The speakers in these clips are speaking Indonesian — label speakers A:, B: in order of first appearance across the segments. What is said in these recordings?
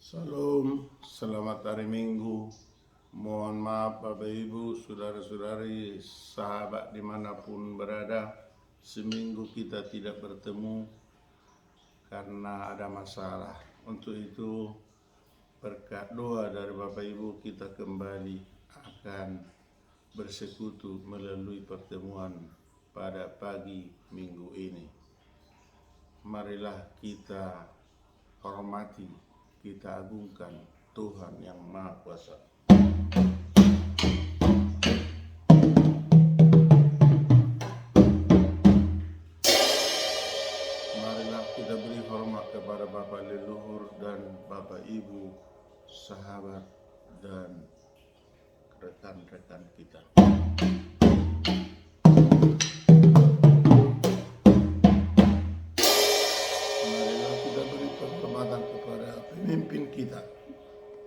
A: Salam, selamat hari Minggu. Mohon maaf Bapak Ibu, saudara-saudari, sahabat dimanapun berada. Seminggu kita tidak bertemu karena ada masalah. Untuk itu berkat doa dari Bapak Ibu kita kembali akan bersekutu melalui pertemuan pada pagi minggu ini. Marilah kita hormati, kita agungkan Tuhan yang Maha Kuasa. Marilah kita beri hormat kepada Bapak leluhur dan Bapak Ibu, sahabat dan rekan-rekan kita. Marilah kita beri penghormatan kepada pemimpin kita,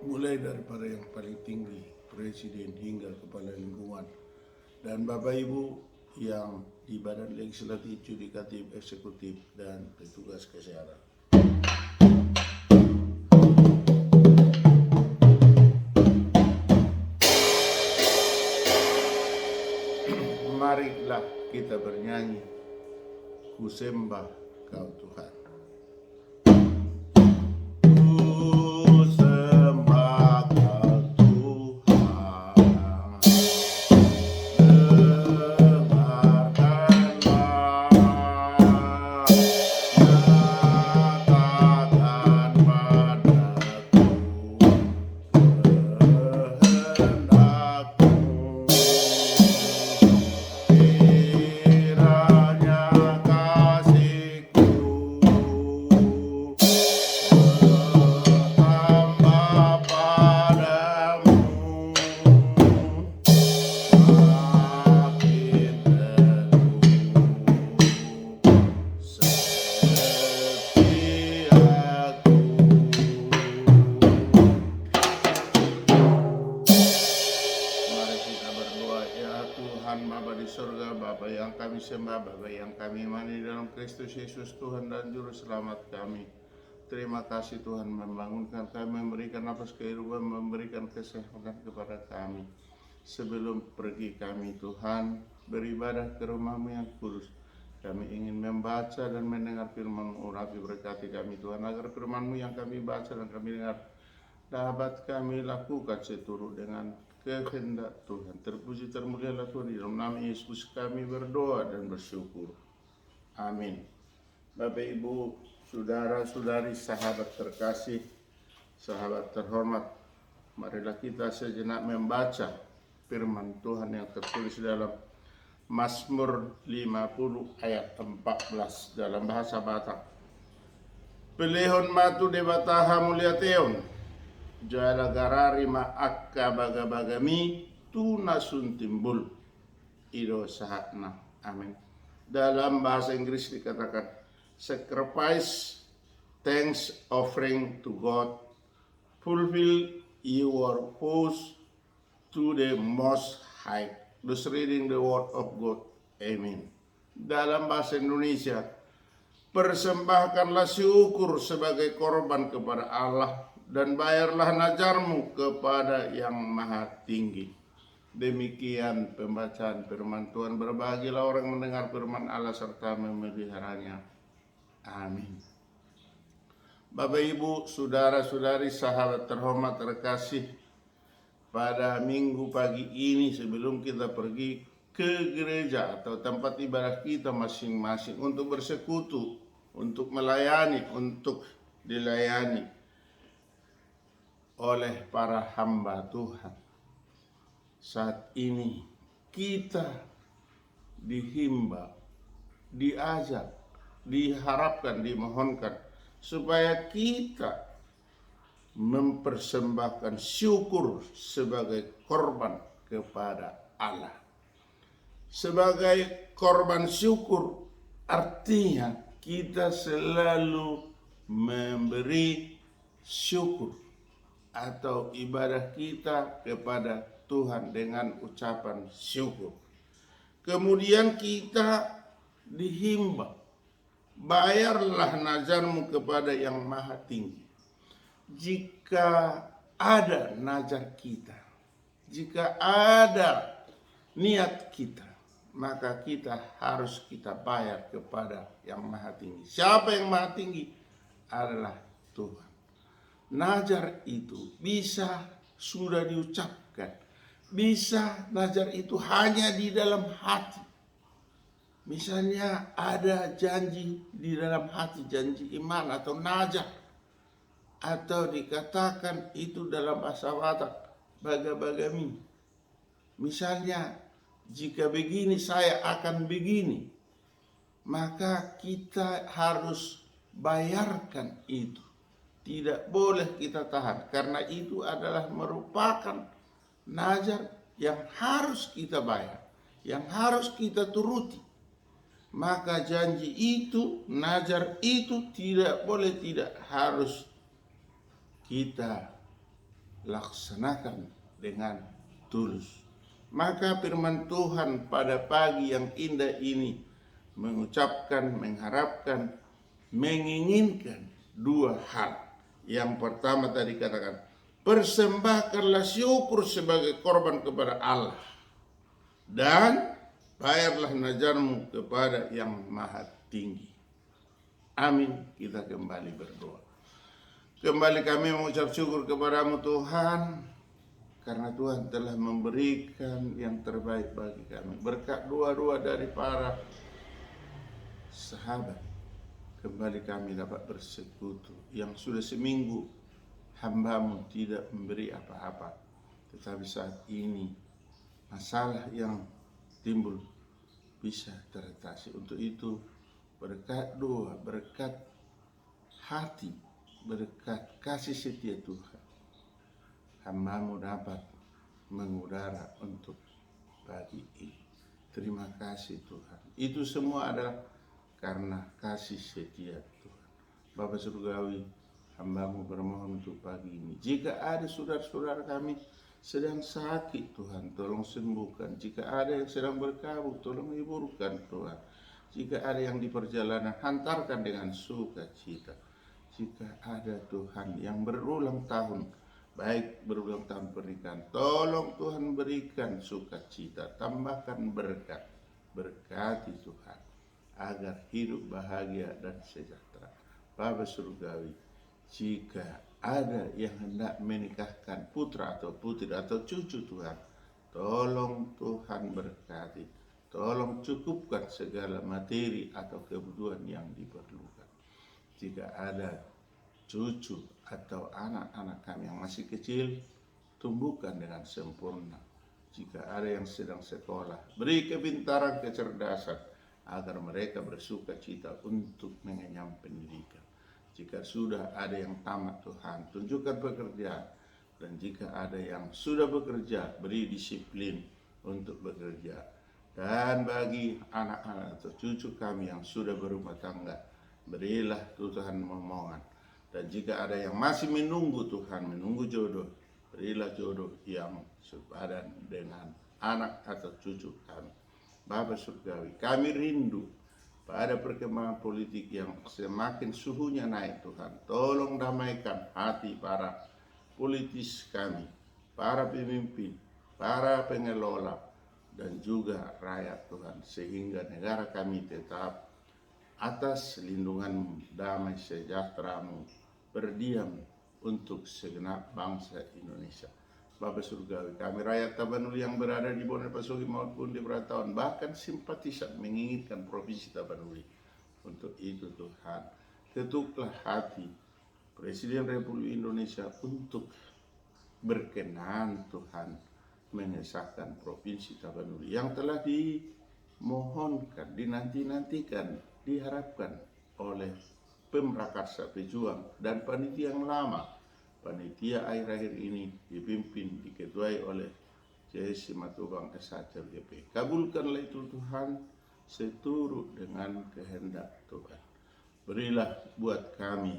A: mulai daripada yang paling tinggi, presiden hingga kepala lingkungan, dan Bapak Ibu yang di badan legislatif, yudikatif, eksekutif, dan petugas kesehatan. Marilah kita bernyanyi, ku sembah Kau Tuhan. Bapa di surga, Bapa yang kami sembah, Bapa yang kami imani dalam Kristus Yesus Tuhan dan Juru Selamat kami. Terima kasih Tuhan membangunkan kami, memberikan nafas kehidupan, memberikan kesehatan kepada kami. Sebelum pergi kami Tuhan, beribadah ke rumah-Mu yang kudus. Kami ingin membaca dan mendengar firman-Mu, urapi berkati kami Tuhan, agar firman-Mu yang kami baca dan kami dengar dapat kami lakukan seturut dengan kehendak Tuhan. Terpuji termulialah Tuhan, di dalam nama Yesus kami berdoa dan bersyukur. Amin. Bapak Ibu, saudara-saudari, sahabat terkasih, sahabat terhormat, marilah kita sejenak membaca firman Tuhan yang tertulis dalam Mazmur 50 ayat 14 dalam bahasa Batak. Pelehon matu debataha mulia teon, jala garari ma akka baga-bagami tunasun timbul ido sahatna. Amin. Dalam bahasa Inggris dikatakan sacrifice thanks offering to God, fulfill your vows to the Most High. Thus reading the word of God. Amin. Dalam bahasa Indonesia, persembahkanlah syukur sebagai korban kepada Allah dan bayarlah najarmu kepada yang maha tinggi. Demikian pembacaan firman Tuhan. Berbahagialah orang mendengar firman Allah serta memeliharanya. Amin. Bapak Ibu, saudara-saudari, sahabat terhormat terkasih, pada minggu pagi ini sebelum kita pergi ke gereja atau tempat ibadah kita masing-masing untuk bersekutu, untuk melayani, untuk dilayani oleh para hamba Tuhan. Saat ini kita dihimbau, diajak, diharapkan, dimohonkan supaya kita mempersembahkan syukur sebagai korban kepada Allah. Sebagai korban syukur artinya kita selalu memberi syukur atau ibadah kita kepada Tuhan dengan ucapan syukur. Kemudian kita dihimbau, bayarlah nazarmu kepada yang maha tinggi. jika ada najar kita, jika ada niat kita, maka kita harus kita bayar kepada yang maha tinggi. Siapa yang maha tinggi? Adalah Tuhan. Najar itu bisa sudah diucapkan, bisa najar itu hanya di dalam hati. Misalnya ada janji di dalam hati, janji iman atau najar, atau dikatakan itu dalam bahasa Batak baga-bagami. Misalnya, jika begini saya akan begini, maka kita harus bayarkan itu. Tidak boleh kita tahan, karena itu adalah merupakan najar yang harus kita bayar, yang harus kita turuti. Maka janji itu, najar itu tidak boleh, tidak harus kita laksanakan dengan tulus. Maka firman Tuhan pada pagi yang indah ini mengucapkan, mengharapkan, menginginkan dua hal. Yang pertama tadi katakan, persembahkanlah syukur sebagai korban kepada Allah, dan bayarlah najarmu kepada yang maha tinggi. Amin. Kita kembali berdoa. Kembali kami mengucap syukur kepadamu Tuhan, karena Tuhan telah memberikan yang terbaik bagi kami. Berkat doa-doa dari para sahabat, kembali kami dapat bersekutu. Yang sudah seminggu hamba-Mu tidak memberi apa-apa, tetapi saat ini masalah yang timbul bisa teratasi. Untuk itu berkat doa, berkat hati, berkat kasih setia Tuhan, hamba-Mu dapat mengudara untuk pagi ini. Terima kasih Tuhan. Itu semua adalah karena kasih setia Tuhan. Bapa Surgawi, hamba-Mu bermohon untuk pagi ini, jika ada saudara-saudara kami sedang sakit, Tuhan tolong sembuhkan. Jika ada yang sedang berkabut, tolong hiburkan Tuhan. Jika ada yang di perjalanan, hantarkan dengan sukacita. Jika ada Tuhan yang berulang tahun, baik berulang tahun pernikahan, tolong Tuhan berikan sukacita, tambahkan berkat. Berkati Tuhan agar hidup bahagia dan sejahtera. Bapa Surgawi, jika ada yang hendak menikahkan putra atau putri atau cucu Tuhan, tolong Tuhan berkati, tolong cukupkan segala materi atau kebutuhan yang diperlukan. Jika ada cucu atau anak-anak kami yang masih kecil, tumbuhkan dengan sempurna. Jika ada yang sedang sekolah, beri kepintaran, kecerdasan, agar mereka bersuka cita untuk mengenyam pendidikan. Jika sudah ada yang tamat Tuhan, tunjukkan pekerjaan. Dan jika ada yang sudah bekerja, beri disiplin untuk bekerja. Dan bagi anak-anak atau cucu kami yang sudah berumah tangga, berilah Tuhan momongan. Dan jika ada yang masih menunggu Tuhan, menunggu jodoh, berilah jodoh yang sepadan dengan anak atau cucu kami. Bapa Surgawi, kami rindu pada perkembangan politik yang semakin suhunya naik Tuhan. Tolong damaikan hati para politis kami, para pemimpin, para pengelola, dan juga rakyat Tuhan. Sehingga negara kami tetap atas lindungan damai sejahtera-Mu, berdiam untuk segenap bangsa Indonesia. Bapa Surgawi, kami rakyat Tapanuli yang berada di Bonepasugi maupun di Perantauan, bahkan simpatisan menginginkan Provinsi Tapanuli. Untuk itu Tuhan, ketuklah hati Presiden Republik Indonesia untuk berkenan Tuhan mengesahkan Provinsi Tapanuli yang telah dimohonkan, dinanti-nantikan, diharapkan oleh Pemrakarsa Pejuang dan panitia yang lama. Panitia akhir-akhir ini dipimpin, diketuai oleh C.S. Simatupang SHCBP. Kabulkanlah itu Tuhan seturut dengan kehendak Tuhan. Berilah buat kami,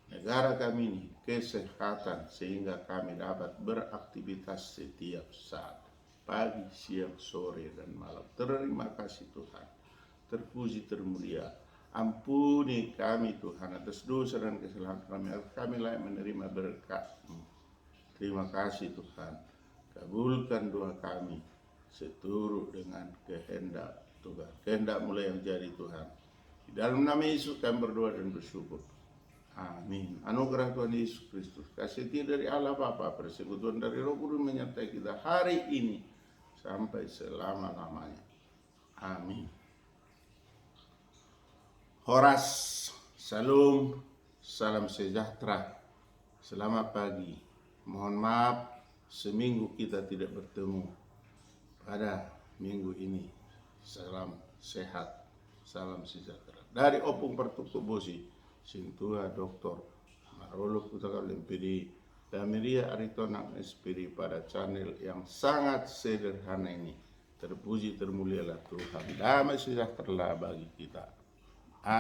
A: negara kami ini, kesehatan sehingga kami dapat beraktivitas setiap saat, pagi, siang, sore, dan malam. Terima kasih Tuhan. Terpuji, termulia Ampuni kami Tuhan atas dosa dan kesalahan kami, agar kami layak menerima berkat-Mu. Terima kasih Tuhan. Kabulkan doa kami seturut dengan kehendak Tuhan. Kehendak mulai yang jadi Tuhan. Di dalam nama Yesus kami berdoa dan bersyukur. Amin. Anugerah Tuhan Yesus Kristus, kasih dari Allah Bapa, persekutuan dari Roh Kudus menyertai kita hari ini sampai selama-lamanya. Amin. Horas, Salam, salam sejahtera. Selamat pagi. Mohon maaf seminggu kita tidak bertemu. Pada minggu ini, salam sehat, salam sejahtera. Dari Opung Pertukup Bosi, Sintua Dr. Marolo Putaka LMPD, Damiria Aritonang SPD pada channel yang sangat sederhana ini. Terpuji termulialah Tuhan. Damai sejahtera bagi kita.